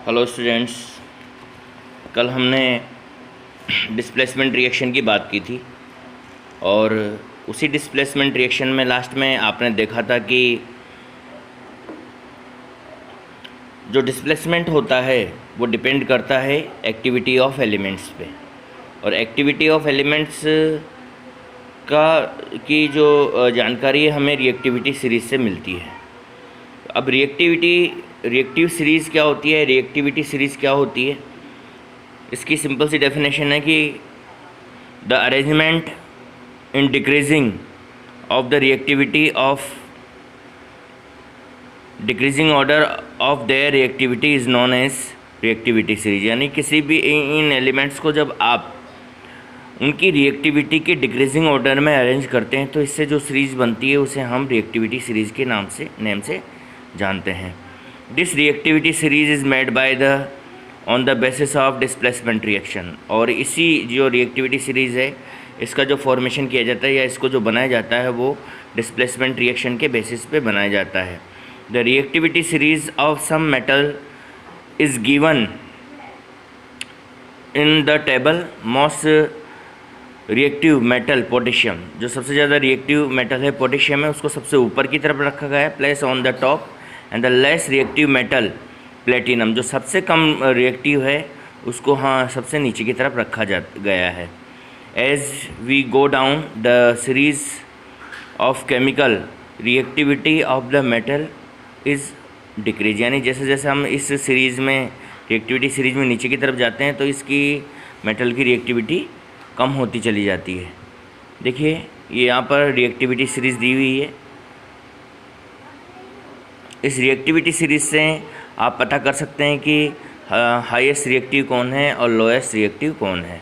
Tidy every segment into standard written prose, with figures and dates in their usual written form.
Hello students, कल हमने displacement reaction की बात की थी और उसी डिस्प्लेसमेंट रिएक्शन में लास्ट में आपने देखा था कि जो डिस्प्लेसमेंट होता है वो डिपेंड करता है एक्टिविटी ऑफ एलिमेंट्स पे। और एक्टिविटी ऑफ एलिमेंट्स की जो जानकारी है हमें रिएक्टिविटी सीरीज़ से मिलती है। अब रिएक्टिव सीरीज़ क्या होती है, रिएक्टिविटी सीरीज़ क्या होती है, इसकी सिंपल सी डेफिनेशन है कि the arrangement in decreasing of the reactivity of decreasing order of their reactivity is known as reactivity series. यानी किसी भी इन एलिमेंट्स को जब आप उनकी रिएक्टिविटी के डिक्रीजिंग ऑर्डर में अरेंज करते हैं तो इससे जो सीरीज़ बनती है उसे हम रिएक्टिविटी सीरीज़ के नेम से जानते हैं। This reactivity series is made by the on the basis of displacement reaction. और इसी जो रिएक्टिविटी सीरीज़ है इसका जो फॉर्मेशन किया जाता है या इसको जो बनाया जाता है वो डिस्प्लेसमेंट रिएक्शन के बेसिस पे बनाया जाता है। The reactivity series of some metal is given in the table. Most reactive metal potassium, जो सबसे ज़्यादा रिएक्टिव मेटल है पोटेशियम है, उसको सबसे ऊपर की तरफ रखा गया है, place on the top. And the less reactive metal platinum, जो सबसे कम रिएक्टिव है उसको सबसे नीचे की तरफ रखा गया है। As we go down the series of chemical reactivity of the metal is decrease. यानी जैसे जैसे हम इस सीरीज़ में रिएक्टिविटी सीरीज में नीचे की तरफ जाते हैं तो इसकी मेटल की रिएक्टिविटी कम होती चली जाती है। देखिए ये यहाँ पर रिएक्टिविटी सीरीज़ दी हुई है। इस रिएक्टिविटी सीरीज़ से आप पता कर सकते हैं कि हाईएस्ट रिएक्टिव कौन है और लोएस्ट रिएक्टिव कौन है।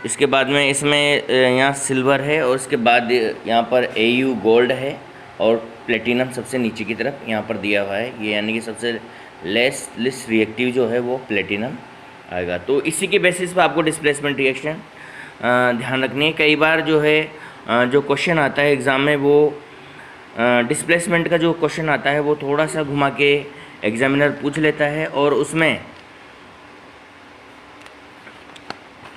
इसके बाद में इसमें यहाँ सिल्वर है और इसके बाद यहाँ पर Au गोल्ड है और प्लेटिनम सबसे नीचे की तरफ यहाँ पर दिया हुआ है। ये यानी कि सबसे लेस रिएक्टिव जो है वो प्लेटिनम आएगा। तो इसी के बेसिस पर आपको डिस्प्लेसमेंट रिएक्शन ध्यान रखनी है। कई बार जो है जो क्वेश्चन आता है एग्ज़ाम में वो डिस्प्लेसमेंट का जो क्वेश्चन आता है वो थोड़ा सा घुमा के एग्जामिनर पूछ लेता है और उसमें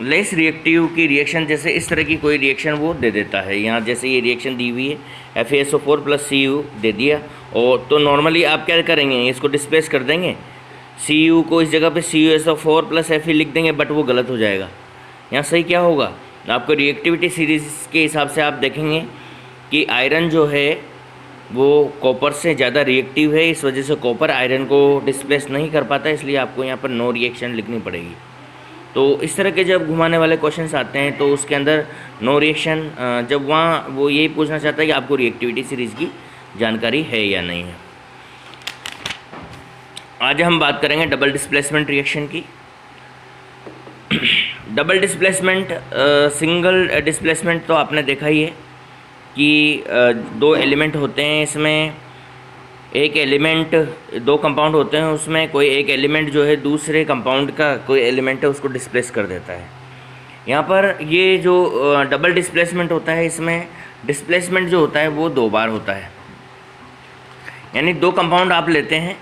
लेस रिएक्टिव की रिएक्शन, जैसे इस तरह की कोई रिएक्शन वो दे देता है। यहाँ जैसे ये रिएक्शन दी हुई है FeSO4 + Cu दे दिया, और तो नॉर्मली आप क्या करेंगे, इसको डिस्प्लेस कर देंगे, Cu को इस जगह पे CuSO4 + Fe लिख देंगे, बट वो गलत हो जाएगा। यहाँ सही क्या होगा, आपको रिएक्टिविटी सीरीज़ के हिसाब से आप देखेंगे कि आयरन जो है वो कॉपर से ज़्यादा रिएक्टिव है, इस वजह से कॉपर आयरन को डिस्प्लेस नहीं कर पाता, इसलिए आपको यहाँ पर नो रिएक्शन लिखनी पड़ेगी। तो इस तरह के जब घुमाने वाले क्वेश्चंस आते हैं तो उसके अंदर नो रिएक्शन, जब वहाँ वो यही पूछना चाहता है कि आपको रिएक्टिविटी सीरीज़ की जानकारी है या नहीं है। आज हम बात करेंगे डबल डिस्प्लेसमेंट रिएक्शन की। डबल डिस्प्लेसमेंट, सिंगल डिस्प्लेसमेंट तो आपने देखा ही है कि दो एलिमेंट होते हैं, इसमें एक एलिमेंट, दो कंपाउंड होते हैं, उसमें कोई एक एलिमेंट जो है दूसरे कंपाउंड का कोई एलिमेंट है उसको डिस्प्लेस कर देता है। यहाँ पर ये जो डबल डिस्प्लेसमेंट होता है इसमें डिस्प्लेसमेंट जो होता है वो दो बार होता है। यानी दो कंपाउंड आप लेते हैं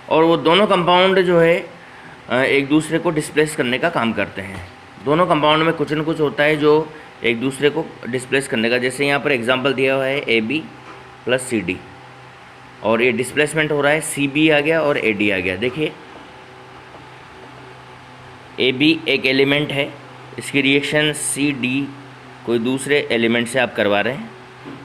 और वो दोनों कंपाउंड जो है एक दूसरे को डिस्प्लेस करने का काम करते हैं। दोनों कंपाउंड में कुछ न कुछ होता है जो एक दूसरे को डिस्प्लेस करने का। जैसे यहाँ पर एग्जांपल दिया हुआ है AB + CD, और ये डिस्प्लेसमेंट हो रहा है CB आ गया और AD आ गया। देखिए AB एक एलिमेंट है, इसकी रिएक्शन CD कोई दूसरे एलिमेंट से आप करवा रहे हैं,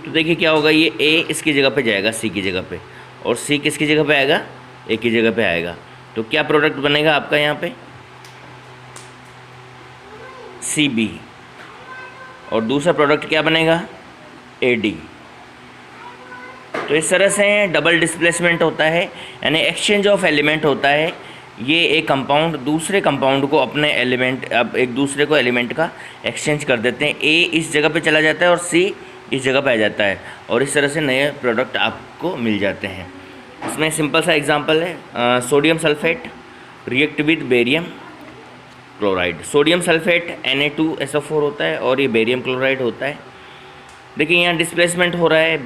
तो देखिए क्या होगा, ये A इसकी जगह पे जाएगा C की जगह पे, और C किसकी जगह पे आएगा, A की जगह पे आएगा। तो क्या प्रोडक्ट बनेगा आपका यहाँ पे, CB, और दूसरा प्रोडक्ट क्या बनेगा, AD। तो इस तरह से डबल डिस्प्लेसमेंट होता है, यानी एक्सचेंज ऑफ एलिमेंट होता है। ये एक कंपाउंड दूसरे कंपाउंड को अपने एलिमेंट, अब एक दूसरे को एलिमेंट का एक्सचेंज कर देते हैं। A इस जगह पे चला जाता है और C इस जगह पे आ जाता है, और इस तरह से नए प्रोडक्ट आपको मिल जाते हैं। इसमें सिंपल सा एग्जांपल है, sodium sulphate react with barium chloride. Sodium sulphate Na2SO4 होता है और ये बेरियम क्लोराइड होता है। देखिए यहाँ डिस्प्लेसमेंट हो रहा है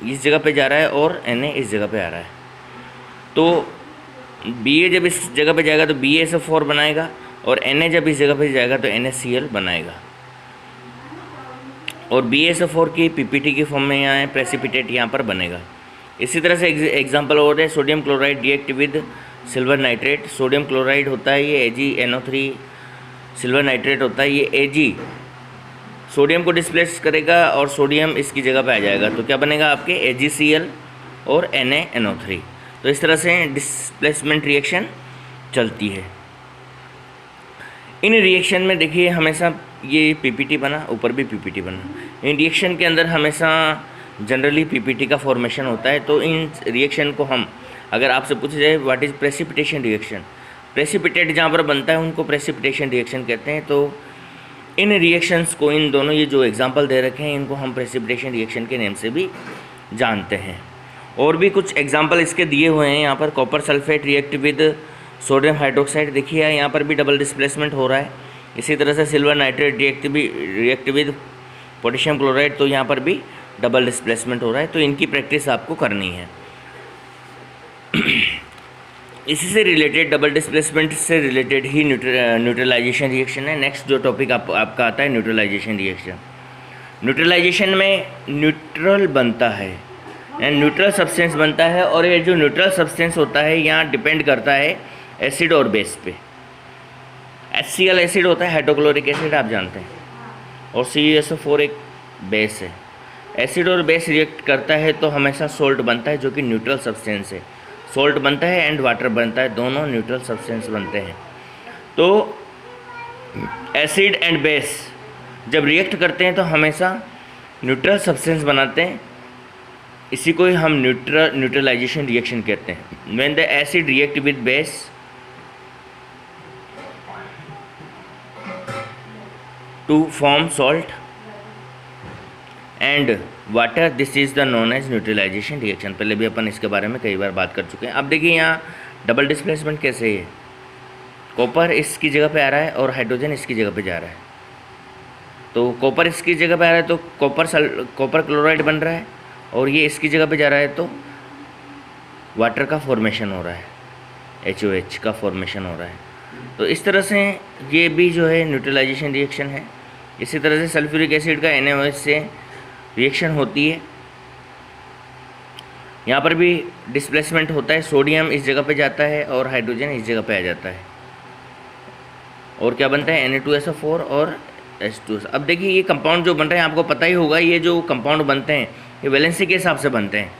इस जगह पे जा रहा है और Na इस जगह पे आ रहा है। तो Ba जब इस जगह पे जाएगा तो BaSO4 बनाएगा, और Na जब इस जगह पे जाएगा तो NaCl बनाएगा। और BaSO4 की PPT की फॉर्म में यहाँ है, प्रेसिपिटेट यहाँ पर बनेगा। इसी तरह से एग्जांपल और है, sodium chloride react with silver nitrate. Sodium chloride होता है ये AgNO3, सिल्वर नाइट्रेट होता है ये Ag, सोडियम को डिस्प्लेस करेगा और सोडियम इसकी जगह पे आ जाएगा, तो क्या बनेगा आपके AgCl और NaNO3। तो इस तरह से डिस्प्लेसमेंट रिएक्शन चलती है। इन रिएक्शन में देखिए हमेशा ये PPT बना, ऊपर भी PPT बना। इन रिएक्शन के अंदर हमेशा जनरली PPT का फॉर्मेशन होता है। तो इन रिएक्शन को हम, अगर आपसे पूछा जाए what is precipitation reaction, precipitate जहाँ पर बनता है उनको प्रेसिपिटेशन रिएक्शन कहते हैं। तो इन रिएक्शंस को, इन दोनों ये जो एग्जांपल दे रखे हैं, इनको हम प्रेसिपिटेशन रिएक्शन के नेम से भी जानते हैं। और भी कुछ एग्जांपल इसके दिए हुए हैं यहाँ पर। Copper sulphate react with sodium hydroxide, देखिए यहाँ पर भी डबल डिस्प्लेसमेंट हो रहा है। इसी तरह से silver nitrate react with potassium chloride, तो यहाँ पर भी डबल डिस्प्लेसमेंट हो रहा है। तो इनकी प्रैक्टिस आपको करनी है। इसी से रिलेटेड, डबल डिस्प्लेसमेंट से रिलेटेड ही न्यूट्रलाइजेशन रिएक्शन है। नेक्स्ट जो टॉपिक आपका आता है न्यूट्रलाइजेशन रिएक्शन। न्यूट्रलाइजेशन में न्यूट्रल बनता है, न्यूट्रल सब्सटेंस बनता है, और ये जो न्यूट्रल सब्सटेंस होता है यहाँ डिपेंड करता है एसिड और बेस पे। HCl एसिड होता है, हाइड्रोक्लोरिक एसिड आप जानते हैं, और CuSO4 एक बेस है। एसिड और बेस रिएक्ट करता है तो हमेशा सोल्ट बनता है, जो कि न्यूट्रल सब्सटेंस है। सोल्ट बनता है एंड वाटर बनता है, दोनों न्यूट्रल सब्सटेंस बनते हैं। तो एसिड एंड बेस जब रिएक्ट करते हैं तो हमेशा न्यूट्रल सब्सटेंस बनाते हैं। इसी को ही हम न्यूट्रलाइजेशन रिएक्शन कहते हैं। When the acid react with base to form salt and water, this is the known as neutralisation reaction. पहले भी अपन इसके बारे में कई बार बात कर चुके हैं। अब देखिए यहाँ डबल डिस्प्लेसमेंट कैसे है। कॉपर इसकी जगह पे आ रहा है और हाइड्रोजन इसकी जगह पे जा रहा है। तो कॉपर इसकी जगह पे आ रहा है तो कॉपर क्लोराइड बन रहा है, और ये इसकी जगह पे जा रहा है तो वाटर का फॉर्मेशन हो रहा है, HOH का फॉर्मेशन हो रहा है। तो इस तरह से ये भी जो है न्यूट्रलाइजेशन रिएक्शन है। इसी तरह से सल्फ्यूरिक एसिड का NaOH से रिएक्शन होती है। यहाँ पर भी डिस्प्लेसमेंट होता है, सोडियम इस जगह पे जाता है और हाइड्रोजन इस जगह पे आ जाता है, और क्या बनता है Na2SO4 और H2SO। अब देखिए ये कंपाउंड जो बन रहे हैं आपको पता ही होगा, ये जो कंपाउंड बनते हैं ये वैलेंसी के हिसाब से बनते हैं।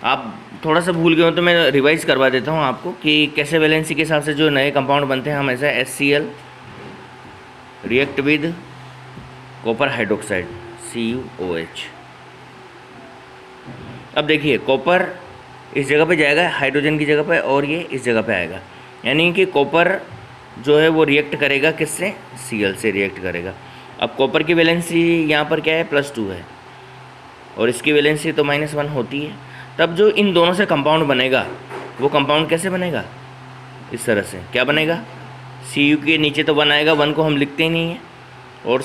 आप थोड़ा सा भूल गए हो तो मैं रिवाइज़ करवा देता हूँ आपको कि कैसे वैलेंसी के हिसाब से जो नए कंपाउंड बनते हैं। हमेशा HCl react with copper hydroxide CuOH। अब देखिए कॉपर इस जगह पे जाएगा हाइड्रोजन की जगह पे, और ये इस जगह पे आएगा, यानी कि कॉपर जो है वो रिएक्ट करेगा किससे, Cl से रिएक्ट करेगा। अब कॉपर की वैलेंसी यहाँ पर क्या है, +2 है, और इसकी वैलेंसी तो -1 होती है। तब जो इन दोनों से कंपाउंड बनेगा वो कंपाउंड कैसे बनेगा, इस तरह से क्या बनेगा, Cu के नीचे तो 1 आएगा, 1 को हम लिखते ही नहीं हैं, और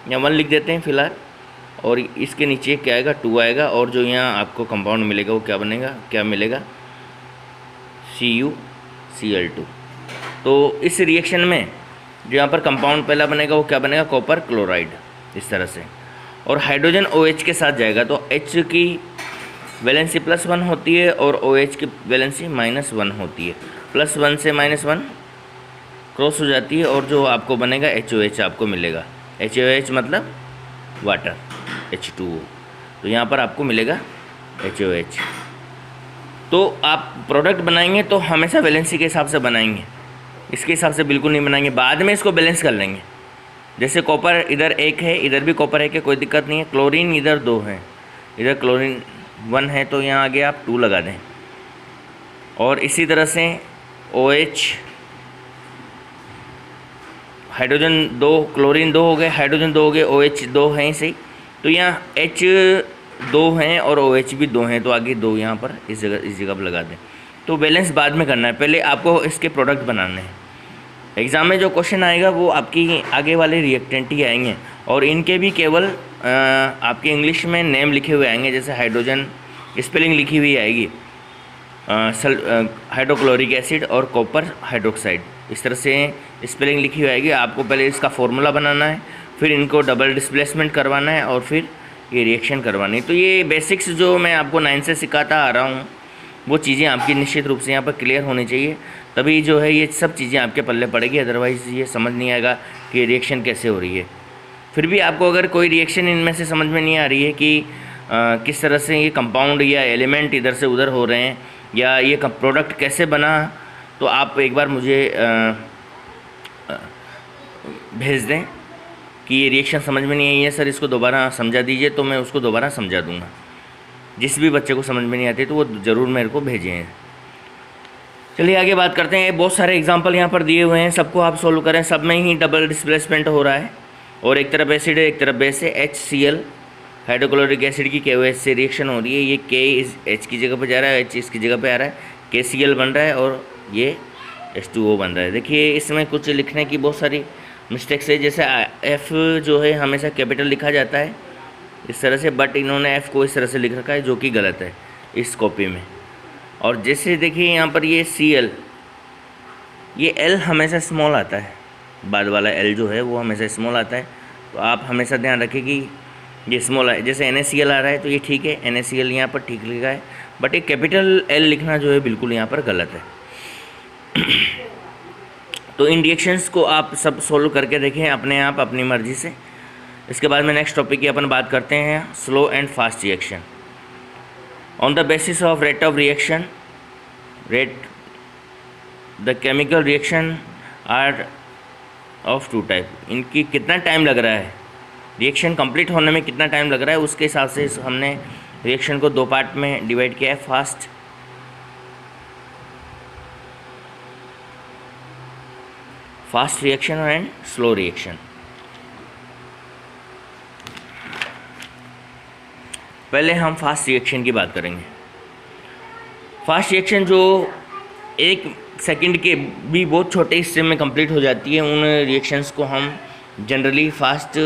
यहाँ 1 लिख देते हैं फिलहाल, और इसके नीचे क्या आएगा, 2 आएगा, और जो यहाँ आपको कंपाउंड मिलेगा वो क्या बनेगा, क्या मिलेगा, CuCl2। तो इस रिएक्शन में जो यहाँ पर कंपाउंड पहला बनेगा वो क्या बनेगा, कॉपर क्लोराइड, इस तरह से, और हाइड्रोजन OH के साथ जाएगा तो H की वैलेंसी +1 होती है और OH की वैलेंसी -1 होती है। +1 से -1 क्रॉस हो जाती है, और जो आपको बनेगा HOH आपको मिलेगा। HOH मतलब वाटर, H2O, तो यहाँ पर आपको मिलेगा HOH। तो आप प्रोडक्ट बनाएंगे तो हमेशा वैलेंसी के हिसाब से बनाएंगे, इसके हिसाब से बिल्कुल नहीं बनाएंगे। बाद में इसको बैलेंस कर लेंगे, जैसे कॉपर इधर 1 है, इधर भी कॉपर 1 है, कोई दिक्कत नहीं है। क्लोरीन इधर 2 है, इधर क्लोरीन 1 है, तो यहाँ आगे आप 2 लगा दें। और इसी तरह से OH, हाइड्रोजन 2, क्लोरीन 2 हो गए, हाइड्रोजन 2 हो गए, OH 2 हैं सही, तो यहाँ H 2 हैं और OH भी 2 हैं, तो आगे 2 यहाँ पर इस जगह पर लगा दें। तो बैलेंस बाद में करना है, पहले आपको इसके प्रोडक्ट बनाने हैं। एग्ज़ाम में जो क्वेश्चन आएगा वो आपकी आगे वाले रिएक्टेंट ही आएंगे, और इनके भी केवल आपके इंग्लिश में नेम लिखे हुए आएंगे, जैसे हाइड्रोजन स्पेलिंग लिखी हुई आएगी, हाइड्रोक्लोरिक एसिड और कॉपर हाइड्रोक्साइड, इस तरह से स्पेलिंग लिखी हुई आएगी। आपको पहले इसका फॉर्मूला बनाना है, फिर इनको डबल डिस्प्लेसमेंट करवाना है और फिर ये रिएक्शन करवानी है। तो ये बेसिक्स जो मैं आपको 9 से सिखाता आ रहा हूँ वो चीज़ें आपकी निश्चित रूप से यहाँ पर क्लियर होनी चाहिए, तभी जो है ये सब चीज़ें आपके पल्ले पड़ेगी, अदरवाइज़ ये समझ नहीं आएगा कि रिएक्शन कैसे हो रही है। फिर भी आपको अगर कोई रिएक्शन इनमें से समझ में नहीं आ रही है कि किस तरह से ये कंपाउंड या एलिमेंट इधर से उधर हो रहे हैं या ये प्रोडक्ट कैसे बना, तो आप एक बार मुझे भेज दें कि ये रिएक्शन समझ में नहीं आई है सर, इसको दोबारा समझा दीजिए, तो मैं उसको दोबारा समझा दूंगा। जिस भी बच्चे को समझ में नहीं आती तो वो ज़रूर मेरे को भेजें। चलिए आगे बात करते हैं। बहुत सारे एग्जांपल यहाँ पर दिए हुए हैं, सबको आप सोल्व करें। सब में ही डबल डिस्प्लेसमेंट हो रहा है और एक तरफ एसिड है एक तरफ बेस है। HCl हाइड्रोक्लोरिक एसिड की KOH से रिएक्शन हो रही है। ये K H की जगह पर जा रहा है, H इसकी जगह पे आ रहा है, KCl बन रहा है और ये H2O बन रहा है। देखिए इसमें कुछ लिखने की बहुत सारी मिस्टेक्स है, जैसे F जो है हमेशा कैपिटल लिखा जाता है इस तरह से, बट इन्होंने F को इस तरह से लिख रखा है जो कि गलत है इस कॉपी में। और जैसे देखिए यहाँ पर ये Cl, ये L हमेशा स्मॉल आता है, बाद वाला L जो है वो हमेशा स्मॉल आता है, तो आप हमेशा ध्यान रखें कि ये स्मॉल है। जैसे NaCl आ रहा है तो ये ठीक है, NaCl यहाँ पर ठीक लिखा है, बट ये कैपिटल L लिखना जो है बिल्कुल यहाँ पर गलत है। तो इन रिएक्शंस को आप सब सोल्व करके देखें अपने आप अपनी मर्ज़ी से। इसके बाद में नेक्स्ट टॉपिक की अपन बात करते हैं slow and fast reaction. On the basis of rate of reaction, rate the chemical reaction are of 2 type. इनकी कितना टाइम लग रहा है, रिएक्शन कंप्लीट होने में कितना टाइम लग रहा है, उसके हिसाब से हमने रिएक्शन को 2 पार्ट में डिवाइड किया है, fast reaction and slow reaction. पहले हम फास्ट रिएक्शन की बात करेंगे। फास्ट रिएक्शन जो 1 सेकंड के भी बहुत छोटे हिस्से में कंप्लीट हो जाती है, उन रिएक्शंस को हम जनरली फास्ट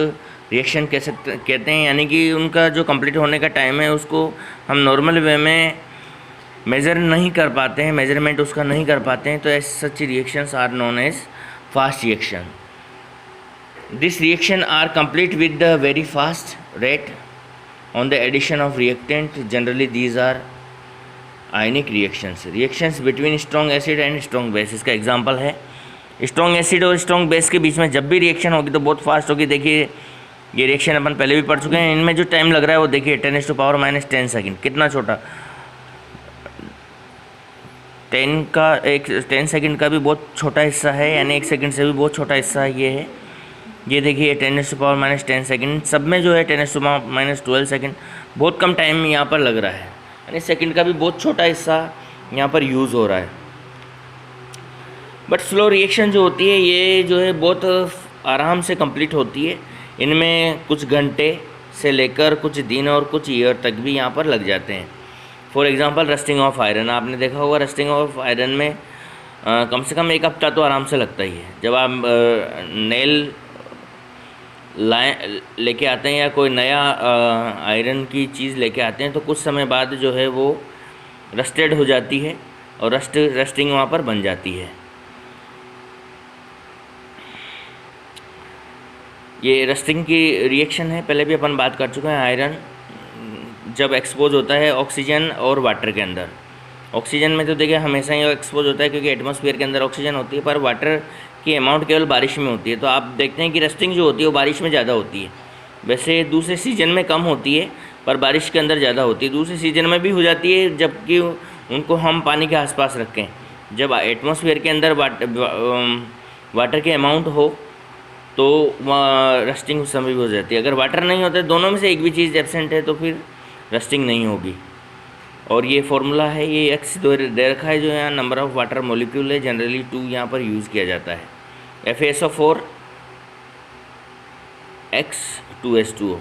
रिएक्शन कहते हैं, यानी कि उनका जो कंप्लीट होने का टाइम है उसको हम नॉर्मल वे में मेज़र नहीं कर पाते हैं, मेजरमेंट उसका नहीं कर पाते हैं, तो ऐसे such reactions are known as fast reaction. This reaction are complete with the very fast rate on the addition of reactant. Generally these are ionic reactions, reactions between strong acid and strong base। इसका example है strong acid और strong base के बीच में जब भी reaction होगी तो बहुत फास्ट होगी। देखिए ये रिएक्शन अपन पहले भी पढ़ चुके हैं, इनमें जो टाइम लग रहा है वो देखिए 10⁻⁻10 सेकेंड, कितना छोटा। 10 सेकेंड का भी बहुत छोटा हिस्सा है, यानी 1 सेकेंड से भी बहुत छोटा हिस्सा ये है। ये देखिए 10⁻⁻10 सेकेंड, सब में जो है 10⁻12 सेकेंड, बहुत कम टाइम यहाँ पर लग रहा है, यानी सेकेंड का भी बहुत छोटा हिस्सा यहाँ पर यूज़ हो रहा है। बट स्लो रिएक्शन जो होती है ये जो है बहुत आराम से कंप्लीट होती है, इनमें कुछ घंटे से लेकर कुछ दिन और कुछ ईयर तक भी यहाँ पर लग जाते हैं। For example rusting of iron, आपने देखा होगा रस्टिंग ऑफ आयरन में कम से कम 1 हफ्ता तो आराम से लगता ही है। जब आप नेल लेके आते हैं या कोई नया आयरन की चीज़ लेके आते हैं तो कुछ समय बाद जो है वो रस्टेड हो जाती है और रस्टिंग वहाँ पर बन जाती है। ये रस्टिंग की रिएक्शन है, पहले भी अपन बात कर चुके हैं। आयरन जब एक्सपोज होता है ऑक्सीजन और वाटर के अंदर, ऑक्सीजन में तो देखिए हमेशा ही एक्सपोज होता है क्योंकि एटमॉस्फेयर के अंदर ऑक्सीजन होती है, पर वाटर की अमाउंट केवल बारिश में होती है। तो आप देखते हैं कि रस्टिंग जो होती है वो बारिश में ज़्यादा होती है। वैसे दूसरे सीजन में कम होती है पर बारिश के अंदर ज़्यादा होती है। दूसरे सीजन में भी हो जाती है जबकि उनको हम पानी के आसपास रखें। जब एटमॉस्फेयर के अंदर वाटर के अमाउंट हो तो रस्टिंग उस समय भी हो जाती है। अगर वाटर नहीं होता, दोनों में से एक भी चीज़ एब्सेंट है तो फिर रस्टिंग नहीं होगी। और ये फार्मूला है, ये एक्स दे रखा है जो यहाँ नंबर ऑफ़ वाटर मॉलिक्यूल है, जनरली 2 यहाँ पर यूज़ किया जाता है। FaSO4 X2H2O,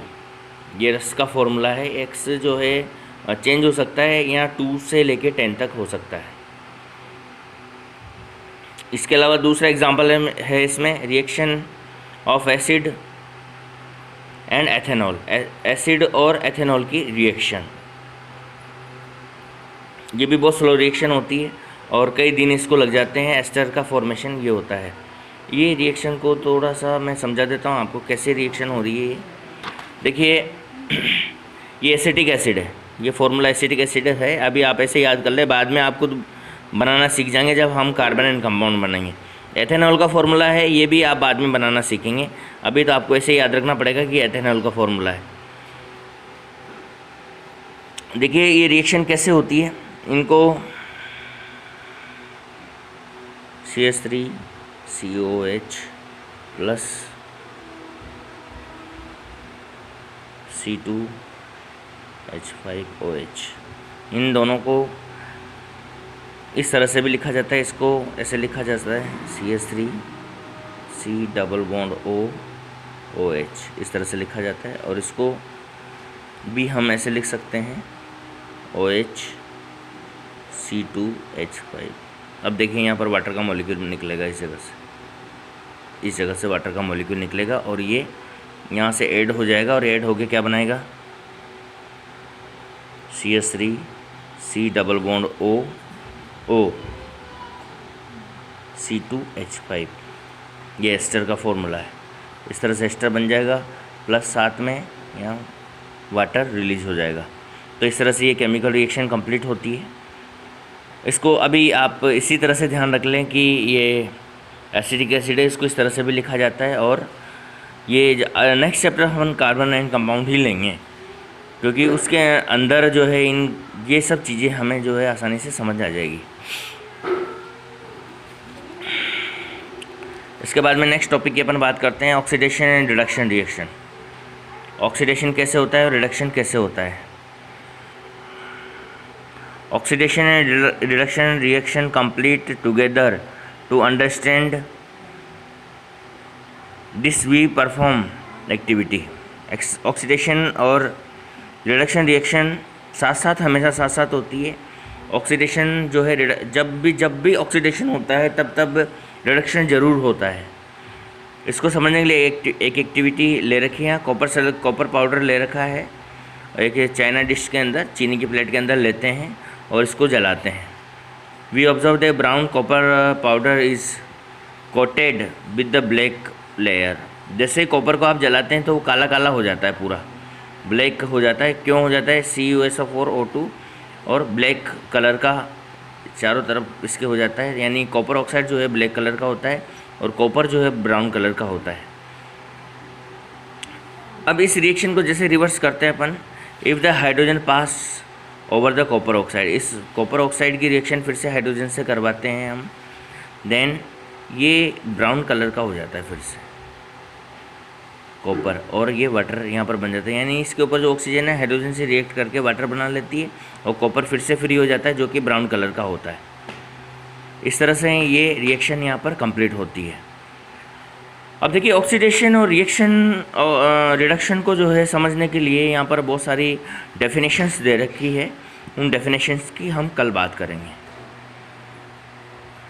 ये रस का फॉर्मूला है। एक्स जो है चेंज हो सकता है, यहाँ 2 से लेके 10 तक हो सकता है। इसके अलावा दूसरा एग्जांपल है इसमें reaction of acid and ethanol, acid और एथेनॉल की रिएक्शन। ये भी बहुत स्लो रिएक्शन होती है और कई दिन इसको लग जाते हैं। एस्टर का फॉर्मेशन ये होता है। ये रिएक्शन को थोड़ा सा मैं समझा देता हूँ आपको कैसे रिएक्शन हो रही है ये। देखिए ये एसिटिक एसिड है, ये फॉर्मूला एसिटिक एसिड है। अभी आप ऐसे याद कर ले, बाद में आप खुद बनाना सीख जाएंगे जब हम कार्बन एंड कंपाउंड बनाएंगे। एथेनॉल का फॉर्मूला है, ये भी आप बाद में बनाना सीखेंगे। अभी तो आपको ऐसे याद रखना पड़ेगा कि एथेनॉल का फॉर्मूला है। देखिए ये रिएक्शन कैसे होती है, इनको CH3COH प्लस C2H5OH, इन दोनों को इस तरह से भी लिखा जाता है। इसको ऐसे लिखा जाता है CH3C⋅OH, इस तरह से लिखा जाता है। और इसको भी हम ऐसे लिख सकते हैं OHC2H5। अब देखिए यहाँ पर वाटर का मॉलिक्यूल निकलेगा, इस जगह से वाटर का मॉलिक्यूल निकलेगा और ये यहाँ से ऐड हो जाएगा और ऐड होके क्या बनाएगा CH3C⋅OO C2H5। ये एस्टर का फॉर्मूला है। इस तरह से एस्टर बन जाएगा प्लस साथ में यहाँ वाटर रिलीज हो जाएगा। तो इस तरह से ये केमिकल रिएक्शन कंप्लीट होती है। इसको अभी आप इसी तरह से ध्यान रख लें कि ये एसिटिक एसिड है, इसको इस तरह से भी लिखा जाता है। और ये नेक्स्ट चैप्टर हम कार्बन एंड कंपाउंड ही लेंगे, क्योंकि उसके अंदर जो है ये सब चीज़ें हमें जो है आसानी से समझ आ जाएगी। इसके बाद में नेक्स्ट टॉपिक की अपन बात करते हैं oxidation and reduction reaction. Oxidation कैसे होता है और रिडक्शन कैसे होता है। Oxidation and reduction reaction complete together to understand this we perform activity. Oxidation और रिडक्शन रिएक्शन हमेशा साथ साथ होती है। ऑक्सीडेशन जो है जब भी ऑक्सीडेशन होता है तब रिडक्शन ज़रूर होता है। इसको समझने के लिए एक एक्टिविटी ले रखी है। कॉपर पाउडर ले रखा है, एक चाइना डिश के अंदर, चीनी की प्लेट के अंदर लेते हैं और इसको जलाते हैं। We observe the brown copper powder is coated with the black layer. जैसे कॉपर को आप जलाते हैं तो वो काला काला हो जाता है, पूरा ब्लैक हो जाता है। क्यों हो जाता है? CuSO4O2 और ब्लैक कलर का चारों तरफ इसके हो जाता है, यानी कॉपर ऑक्साइड जो है ब्लैक कलर का होता है और कॉपर जो है ब्राउन कलर का होता है। अब इस रिएक्शन को जैसे रिवर्स करते हैं अपन, if the hydrogen pass over the copper oxide, इस कॉपर ऑक्साइड की रिएक्शन फिर से हाइड्रोजन से करवाते हैं हम, देन ये ब्राउन कलर का हो जाता है फिर से कॉपर, और ये वाटर यहाँ पर बन जाता है। यानी इसके ऊपर जो ऑक्सीजन है हाइड्रोजन से रिएक्ट करके वाटर बना लेती है और कॉपर फिर से फ्री हो जाता है जो कि ब्राउन कलर का होता है। इस तरह से ये रिएक्शन यहाँ पर कंप्लीट होती है। अब देखिए ऑक्सीडेशन और रिडक्शन को जो है समझने के लिए यहाँ पर बहुत सारी डेफिनेशंस दे रखी है। उन डेफिनेशंस की हम कल बात करेंगे।